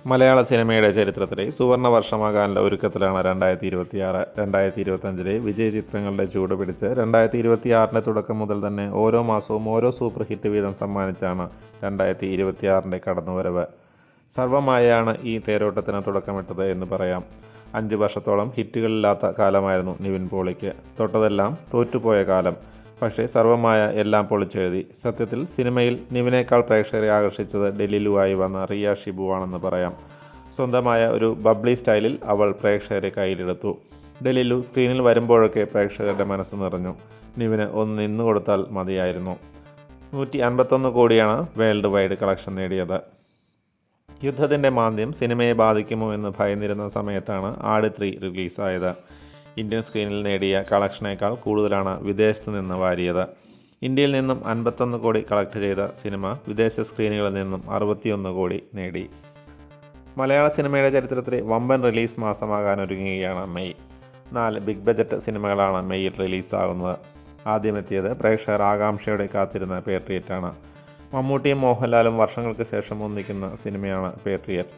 മലയാള സിനിമയുടെ ചരിത്രത്തിലെ സുവർണ വർഷമാകാനുള്ള ഒരുക്കത്തിലാണ് 2026. 2025 വിജയ ചിത്രങ്ങളുടെ ചൂട് പിടിച്ച് 2026 തുടക്കം മുതൽ തന്നെ ഓരോ മാസവും ഓരോ സൂപ്പർ ഹിറ്റ് വീതം സമ്മാനിച്ചാണ് 2026 കടന്നുവരവ്. സർവമായാണ് ഈ തേരോട്ടത്തിന് തുടക്കമിട്ടത് എന്ന് പറയാം. 5 വർഷത്തോളം ഹിറ്റുകളില്ലാത്ത കാലമായിരുന്നു നിവിൻ പോളിക്ക്. തൊട്ടതെല്ലാം തോറ്റുപോയ കാലം. പക്ഷേ സർവമായ എല്ലാം പൊളിച്ചെഴുതി. സത്യത്തിൽ സിനിമയിൽ നിവിനേക്കാൾ പ്രേക്ഷകരെ ആകർഷിച്ചത് ഡെലിലുവായി വന്ന റിയ ഷിബുവാണെന്ന് പറയാം. സ്വന്തമായ ഒരു ബബ്ലി സ്റ്റൈലിൽ അവൾ പ്രേക്ഷകരെ കയ്യിലെടുത്തു. ഡെലിലു സ്ക്രീനിൽ വരുമ്പോഴൊക്കെ പ്രേക്ഷകരുടെ മനസ്സ് നിറഞ്ഞു. നിവിന് ഒന്ന് നിന്നു കൊടുത്താൽ മതിയായിരുന്നു. 151 കോടിയാണ് വേൾഡ് വൈഡ് കളക്ഷൻ നേടിയത്. യുദ്ധത്തിൻ്റെ മാന്ദ്യം സിനിമയെ ബാധിക്കുമോ എന്ന് ഭയന്നിരുന്ന സമയത്താണ് ആട് 3 റിലീസായത്. ഇന്ത്യൻ സ്ക്രീനിൽ നേടിയ കളക്ഷനേക്കാൾ കൂടുതലാണ് വിദേശത്ത് നിന്ന് വാരിയത്. ഇന്ത്യയിൽ നിന്നും 51 കോടി കളക്ട് ചെയ്ത സിനിമ വിദേശ സ്ക്രീനുകളിൽ നിന്നും 61 കോടി നേടി. മലയാള സിനിമയുടെ ചരിത്രത്തിലെ വമ്പൻ റിലീസ് മാസമാകാനൊരുങ്ങുകയാണ് മെയ്. 4 ബിഗ് ബജറ്റ് സിനിമകളാണ് മെയ്യിൽ റിലീസാകുന്നത്. ആദ്യമെത്തിയത് പ്രേക്ഷകർ ആകാംക്ഷയോടെ കാത്തിരുന്ന പേട്രിയറ്റാണ്. മമ്മൂട്ടിയും മോഹൻലാലും വർഷങ്ങൾക്ക് ശേഷം ഒന്നിക്കുന്ന സിനിമയാണ് പേട്രിയറ്റ്.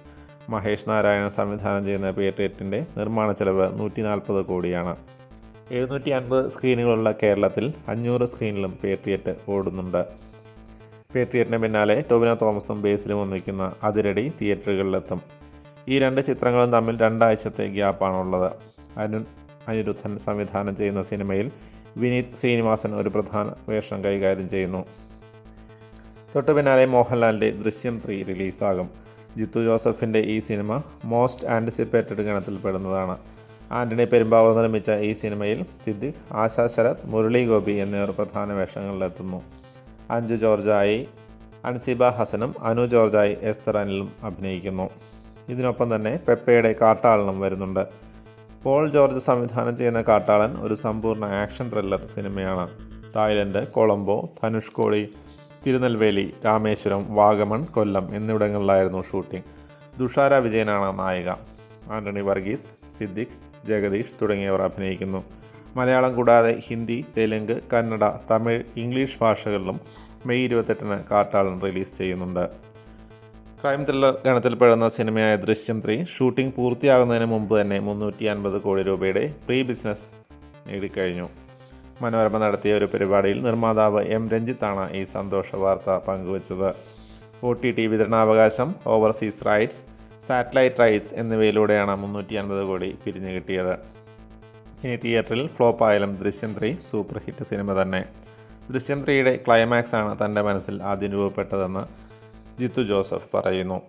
മഹേഷ് നാരായണൻ സംവിധാനം ചെയ്യുന്ന പേട്രിയറ്റിൻ്റെ നിർമ്മാണ ചെലവ് 140 കോടിയാണ്. 750 സ്ക്രീനുകളുള്ള കേരളത്തിൽ 500 സ്ക്രീനിലും പേട്രിയറ്റ് ഓടുന്നുണ്ട്. പേട്രിയറ്റിന് പിന്നാലെ ടൊവിനോ തോമസും ബേസിലും ഒന്നിക്കുന്ന അതിരടി തിയേറ്ററുകളിലെത്തും. ഈ 2 ചിത്രങ്ങളും തമ്മിൽ 2 ആഴ്ചത്തെ ഗ്യാപ്പാണുള്ളത്. അനിരുദ്ധൻ സംവിധാനം ചെയ്യുന്ന സിനിമയിൽ വിനീത് ശ്രീനിവാസൻ ഒരു പ്രധാന വേഷം കൈകാര്യം ചെയ്യുന്നു. തൊട്ടു പിന്നാലെ മോഹൻലാലിൻ്റെ ദൃശ്യം 3 റിലീസാകും. ജിത്തു ജോസഫിൻ്റെ ഈ സിനിമ മോസ്റ്റ് ആൻറ്റിസിപ്പേറ്റഡ് ഗണത്തിൽപ്പെടുന്നതാണ്. ആൻ്റണി പെരുമ്പാവൂർ നിർമ്മിച്ച ഈ സിനിമയിൽ സിദ്ദിഖ്, ആശാ ശരത്, മുരളി ഗോപി എന്നിവർ പ്രധാന വേഷങ്ങളിലെത്തുന്നു. അഞ്ജു ജോർജായി അൻസിബ ഹസനും അനു ജോർജായി എസ്തർ അനിലും അഭിനയിക്കുന്നു. ഇതിനൊപ്പം തന്നെ പെപ്പയുടെ കാട്ടാളനും വരുന്നുണ്ട്. പോൾ ജോർജ് സംവിധാനം ചെയ്യുന്ന കാട്ടാളൻ ഒരു സമ്പൂർണ്ണ ആക്ഷൻ ത്രില്ലർ സിനിമയാണ്. തായ്ലൻഡ്, കൊളംബോ, ധനുഷ്കോടി, തിരുനെൽവേലി, രാമേശ്വരം, വാഗമൺ, കൊല്ലം എന്നിവിടങ്ങളിലായിരുന്നു ഷൂട്ടിംഗ്. തുഷാര വിജയനാണ് നായിക. ആൻ്റണി വർഗീസ്, സിദ്ദിഖ്, ജഗദീഷ് തുടങ്ങിയവർ അഭിനയിക്കുന്നു. മലയാളം കൂടാതെ ഹിന്ദി, തെലുങ്ക്, കന്നഡ, തമിഴ്, ഇംഗ്ലീഷ് ഭാഷകളിലും മെയ് 28 കാട്ടാളൻ റിലീസ് ചെയ്യുന്നുണ്ട്. ക്രൈം ത്രില്ലർ ഗണത്തിൽപ്പെടുന്ന സിനിമയായ ദൃശ്യം 3 ഷൂട്ടിംഗ് പൂർത്തിയാകുന്നതിന് മുമ്പ് തന്നെ 350 കോടി രൂപയുടെ പ്രീ ബിസിനസ് നേടിക്കഴിഞ്ഞു. മനോരമ നടത്തിയ ഒരു പരിപാടിയിൽ നിർമ്മാതാവ് എം രഞ്ജിത്താണ് ഈ സന്തോഷ വാർത്ത പങ്കുവച്ചത്. OTT വിതരണാവകാശം, ഓവർസീസ് റൈറ്റ്സ്, സാറ്റലൈറ്റ് റൈറ്റ്സ് എന്നിവയിലൂടെയാണ് 350 കോടി പിരിഞ്ഞു കിട്ടിയത്. ഇനി തിയേറ്ററിൽ ഫ്ലോപ്പായാലും ദൃശ്യം 3 സൂപ്പർ ഹിറ്റ് സിനിമ തന്നെ. ദൃശ്യം 3യുടെ ക്ലൈമാക്സ് ആണ് തൻ്റെ മനസ്സിൽ ആദ്യം രൂപപ്പെട്ടതെന്ന് ജിത്തു ജോസഫ് പറയുന്നു.